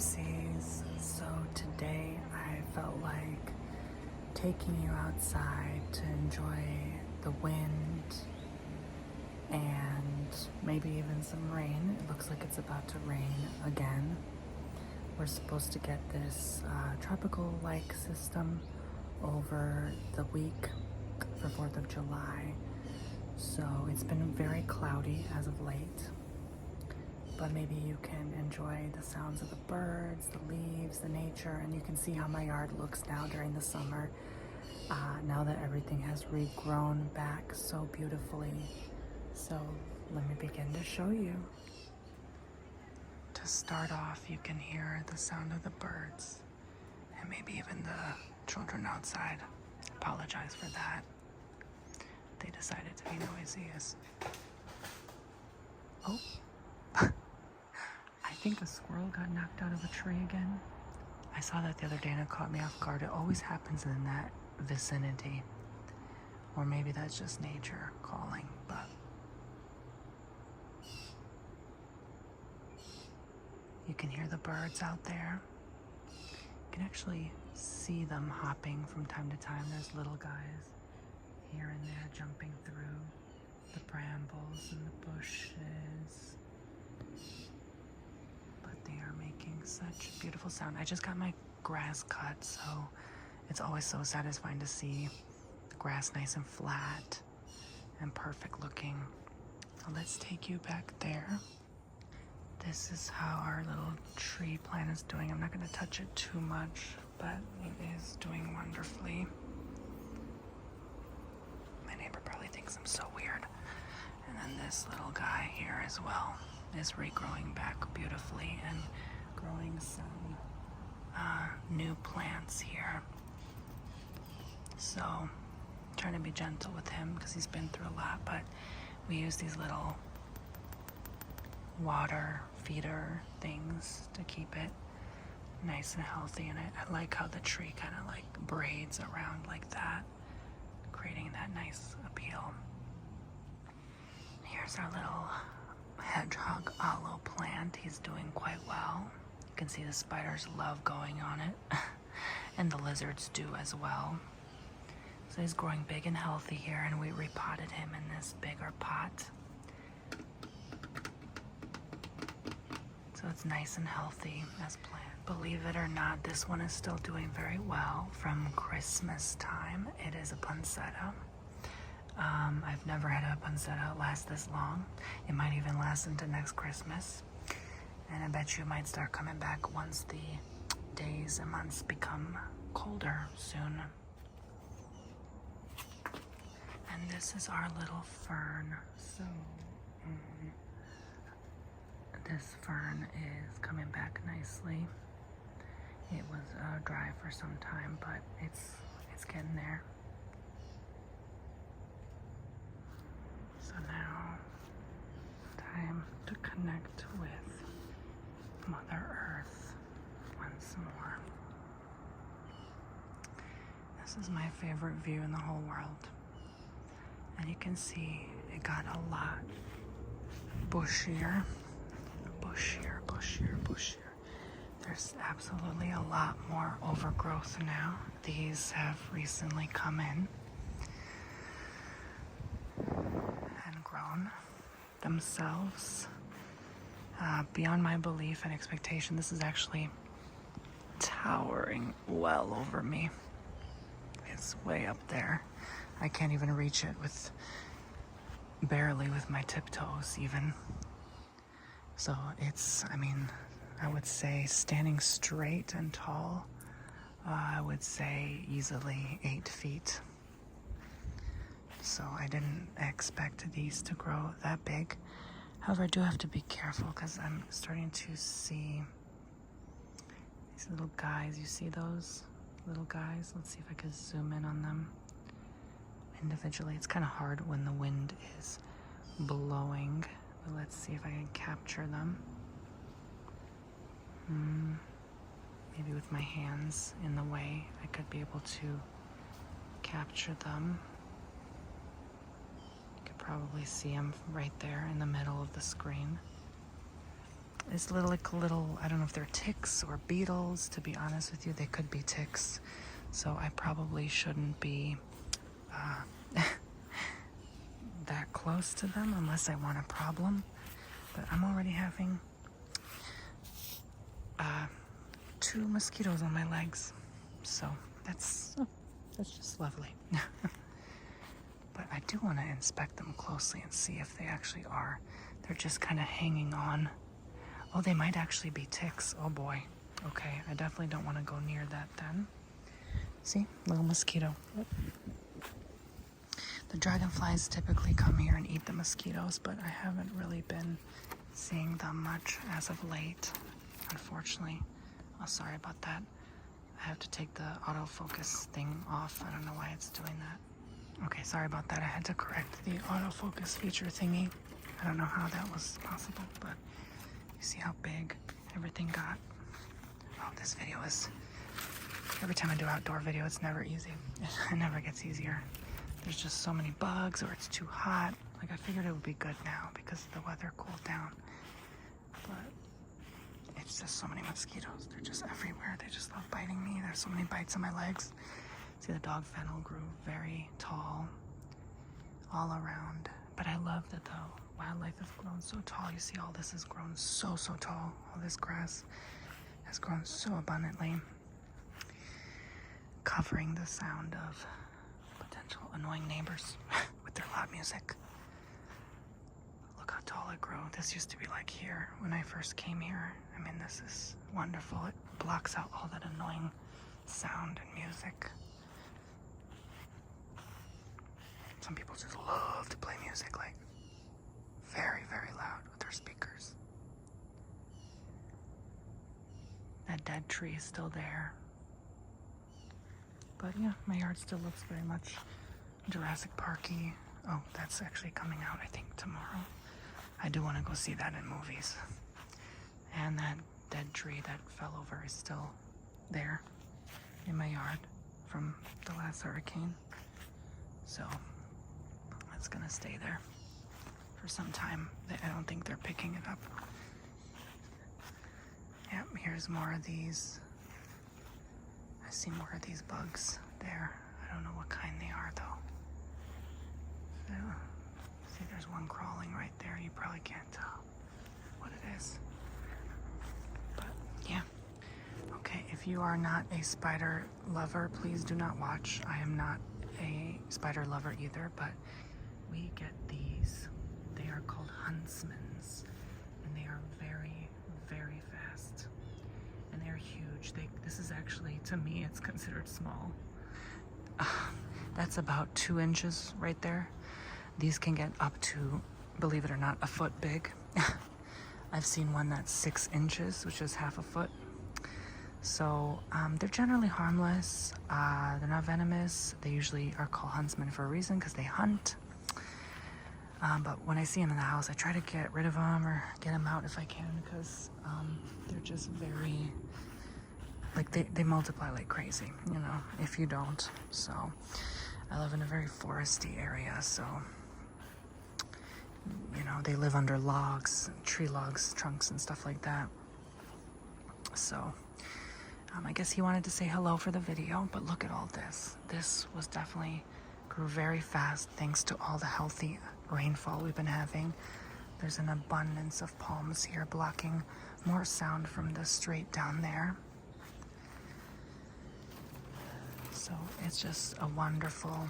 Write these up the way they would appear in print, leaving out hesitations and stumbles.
Oopsies. So today I felt like taking you outside to enjoy the wind and maybe even some rain. It looks like it's about to rain again. We're supposed to get this tropical-like system over the week for 4th of July. So it's been very cloudy as of late. But maybe you can enjoy the sounds of the birds, the leaves, the nature, and you can see how my yard looks now during the summer, now that everything has regrown back so beautifully. So let me begin to show you. To start off, you can hear the sound of the birds and maybe even the children outside. Apologize for that. They decided to be noisy as... Oh. I think a squirrel got knocked out of a tree again. I saw that the other day and it caught me off guard. It always happens in that vicinity. Or maybe that's just nature calling, but... You can hear the birds out there. You can actually see them hopping from time to time. There's little guys here and there jumping through the brambles and the bushes. They are making such a beautiful sound. I just got my grass cut, so it's always so satisfying to see the grass nice and flat and perfect looking. So let's take you back there. This is how our little tree plant is doing. I'm not going to touch it too much, but it is doing wonderfully. My neighbor probably thinks I'm so weird. And then this little guy here as well is regrowing back beautifully and growing some new plants here. So I'm trying to be gentle with him because he's been through a lot, but we use these little water feeder things to keep it nice and healthy. And I like how the tree kind of like braids around like that, creating that nice appeal. Here's our little hedgehog aloe plant. He's doing quite well. You can see the spiders love going on it and the lizards do as well. So he's growing big and healthy here, and we repotted him in this bigger pot. So it's nice and healthy as planned. Believe it or not, this one is still doing very well from Christmas time. It is a poinsettia. I've never had a poinsettia last this long. It might even last into next Christmas. And I bet you might start coming back once the days and months become colder soon. And this is our little fern. So, this fern is coming back nicely. It was dry for some time, but it's getting there. So now, time to connect with Mother Earth once more. This is my favorite view in the whole world. And you can see it got a lot bushier. There's absolutely a lot more overgrowth now. These have recently come in and grown themselves beyond my belief and expectation. This is actually towering well over me. It's way up there. I can't even reach it barely with my tiptoes even. So it's, I would say standing straight and tall, I would say easily 8 feet. So I didn't expect these to grow that big. However, I do have to be careful because I'm starting to see these little guys. You see those little guys? Let's see if I can zoom in on them individually. It's kind of hard when the wind is blowing, but let's see if I can capture them. Maybe with my hands in the way, I could be able to capture them. You could probably see them right there in the middle of the screen. It's like little, I don't know if they're ticks or beetles, to be honest with you. They could be ticks. So I probably shouldn't be that close to them unless I want a problem. But I'm already having 2 mosquitoes on my legs. So that's just lovely. But I do want to inspect them closely and see if they actually are. They're just kind of hanging on. Oh, they might actually be ticks. Oh boy. Okay, I definitely don't want to go near that then. See, little mosquito. The dragonflies typically come here and eat the mosquitoes, but I haven't really been seeing them much as of late, unfortunately. Oh, sorry about that. I have to take the autofocus thing off. I don't know why it's doing that. Okay, sorry about that. I had to correct the autofocus feature thingy. I don't know how that was possible, but you see how big everything got. Oh, this video is... Every time I do outdoor video, it's never easy. It never gets easier. There's just so many bugs, or it's too hot. Like, I figured it would be good now because the weather cooled down. But it's just so many mosquitoes. They're just everywhere. They just love biting me. There's so many bites on my legs. See, the dog fennel grew very tall all around. But I love that the wildlife has grown so tall. You see, all this has grown so tall. All this grass has grown so abundantly, covering the sound of potential annoying neighbors with their loud music. Look how tall it grew. This used to be like here when I first came here. I mean, this is wonderful. It blocks out all that annoying sound and music. Some people just love to play music, like very loud with their speakers. That dead tree is still there. But yeah, my yard still looks very much Jurassic Parky. Oh, that's actually coming out, I think, tomorrow. I do want to go see that in movies. And that dead tree that fell over is still there in my yard from the last hurricane. So it's gonna stay there for some time. I don't think they're picking it up. Yep, here's more of these. I see more of these bugs there. I don't know what kind they are though. See, there's one crawling right there. You probably can't tell what it is. But yeah. Okay, if you are not a spider lover, please do not watch. I am not a spider lover either, but we get these. They are called huntsmans, and they are very fast. And they're huge. This is actually, to me, it's considered small. That's about 2 inches right there. These can get up to, believe it or not, a foot big. I've seen one that's 6 inches, which is half a foot. So they're generally harmless. They're not venomous. They usually are called huntsmen for a reason, because they hunt. But when I see them in the house, I try to get rid of them or get them out if I can, because they're just very, like, they multiply like crazy, you know, if you don't. So I live in a very foresty area, so, you know, they live under logs, tree logs, trunks and stuff like that. So I guess he wanted to say hello for the video, but look at all this. This was definitely grew very fast thanks to all the healthy rainfall we've been having. There's an abundance of palms here blocking more sound from the street down there. So it's just a wonderful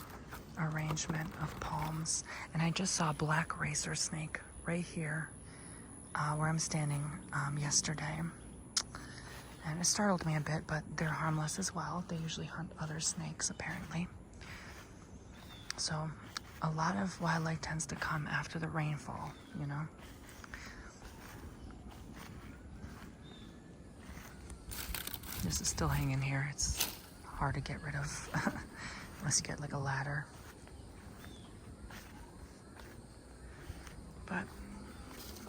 arrangement of palms. And I just saw a black racer snake right here where I'm standing yesterday. And it startled me a bit, but they're harmless as well. They usually hunt other snakes, apparently. So a lot of wildlife tends to come after the rainfall, you know. This is still hanging here. It's hard to get rid of unless you get like a ladder. But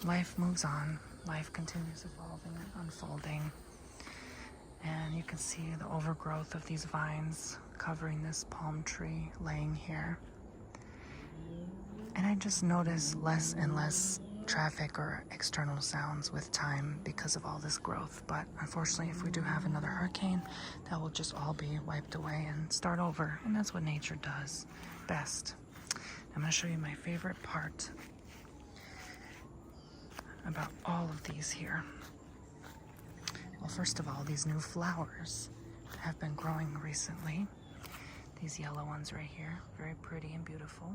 life moves on. Life continues evolving and unfolding. And you can see the overgrowth of these vines covering this palm tree laying here. And I just notice less and less traffic or external sounds with time because of all this growth. But unfortunately, if we do have another hurricane, that will just all be wiped away and start over. And that's what nature does best. I'm going to show you my favorite part about all of these here. Well, first of all, these new flowers have been growing recently. These yellow ones right here, very pretty and beautiful.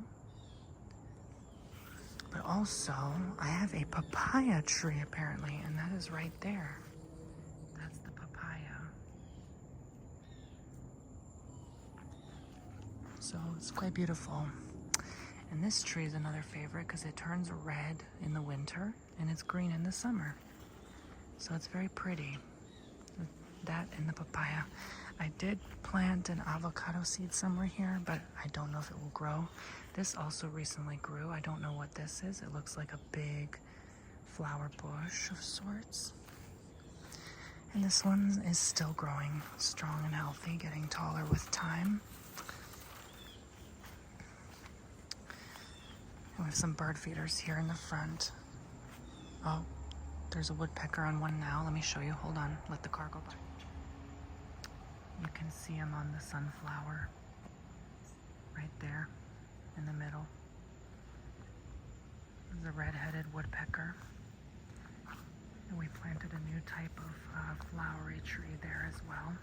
But also, I have a papaya tree apparently, and that is right there. That's the papaya. So it's quite beautiful. And this tree is another favorite because it turns red in the winter and it's green in the summer. So it's very pretty. That and the papaya. I did plant an avocado seed somewhere here, but I don't know if it will grow. This also recently grew. I don't know what this is. It looks like a big flower bush of sorts. And this one is still growing strong and healthy, getting taller with time. And we have some bird feeders here in the front. Oh, there's a woodpecker on one now. Let me show you. Hold on. Let the car go by. You can see him on the sunflower right there in the middle. There's a red-headed woodpecker. And we planted a new type of flowery tree there as well.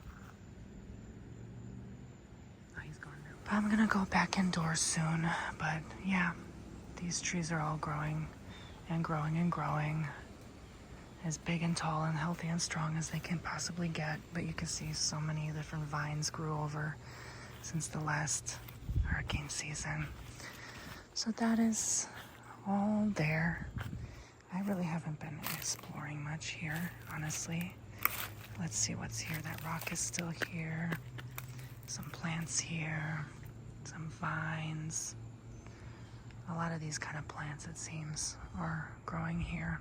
Oh, he's gone now. I'm gonna go back indoors soon, but yeah, these trees are all growing and growing and growing. As big and tall and healthy and strong as they can possibly get. But you can see so many different vines grew over since the last hurricane season. So that is all there. I really haven't been exploring much here, honestly. Let's see what's here. That rock is still here. Some plants here. Some vines. A lot of these kind of plants, it seems, are growing here.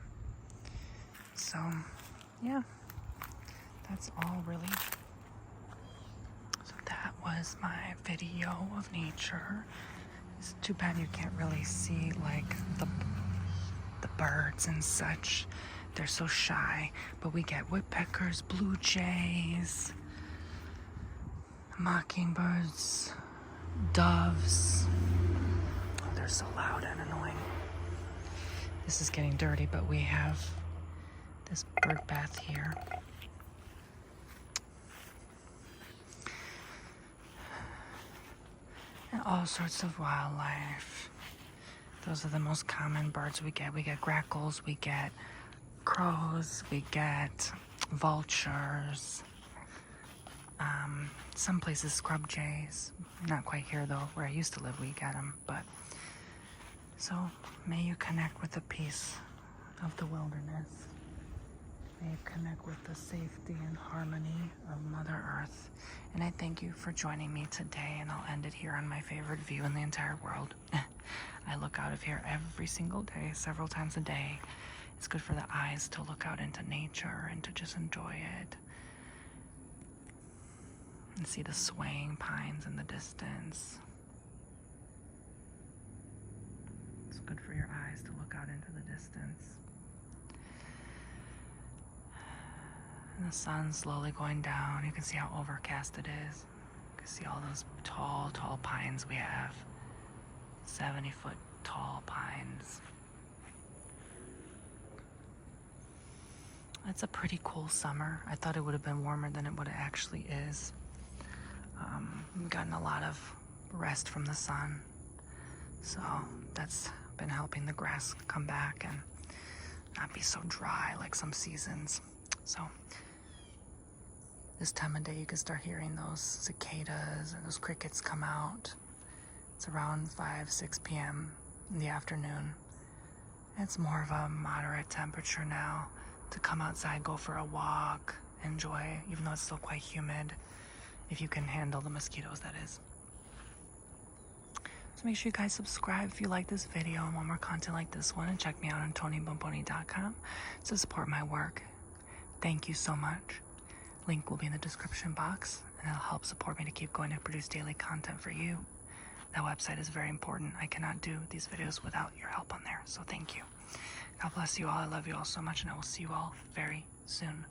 So, yeah, that's all really. So that was my video of nature. It's too bad you can't really see like the birds and such. They're so shy, but we get woodpeckers, blue jays, mockingbirds, doves. Oh, they're so loud and annoying. This is getting dirty, but we have this bird bath here. And all sorts of wildlife. Those are the most common birds we get. We get grackles, we get crows, we get vultures. Some places scrub jays. Not quite here though, where I used to live we get them. But so may you connect with the peace of the wilderness. May you connect with the safety and harmony of Mother Earth. And I thank you for joining me today, and I'll end it here on my favorite view in the entire world. I look out of here every single day, several times a day. It's good for the eyes to look out into nature and to just enjoy it. And see the swaying pines in the distance. It's good for your eyes to look out into the distance. And the sun's slowly going down. You can see how overcast it is. You can see all those tall, tall pines we have. 70-foot tall pines. It's a pretty cool summer. I thought it would have been warmer than what it actually is. We've gotten a lot of rest from the sun. So that's been helping the grass come back and not be so dry like some seasons. So this time of day you can start hearing those cicadas and those crickets come out. It's around 5-6 p.m. in the afternoon. It's more of a moderate temperature now to come outside, go for a walk, enjoy, even though it's still quite humid, if you can handle the mosquitoes, that is. So make sure you guys subscribe if you like this video and want more content like this one, and check me out on TonyBomboni.com to support my work. Thank you so much. Link will be in the description box, and it'll help support me to keep going to produce daily content for you. That website is very important. I cannot do these videos without your help on there, so thank you. God bless you all. I love you all so much, and I will see you all very soon.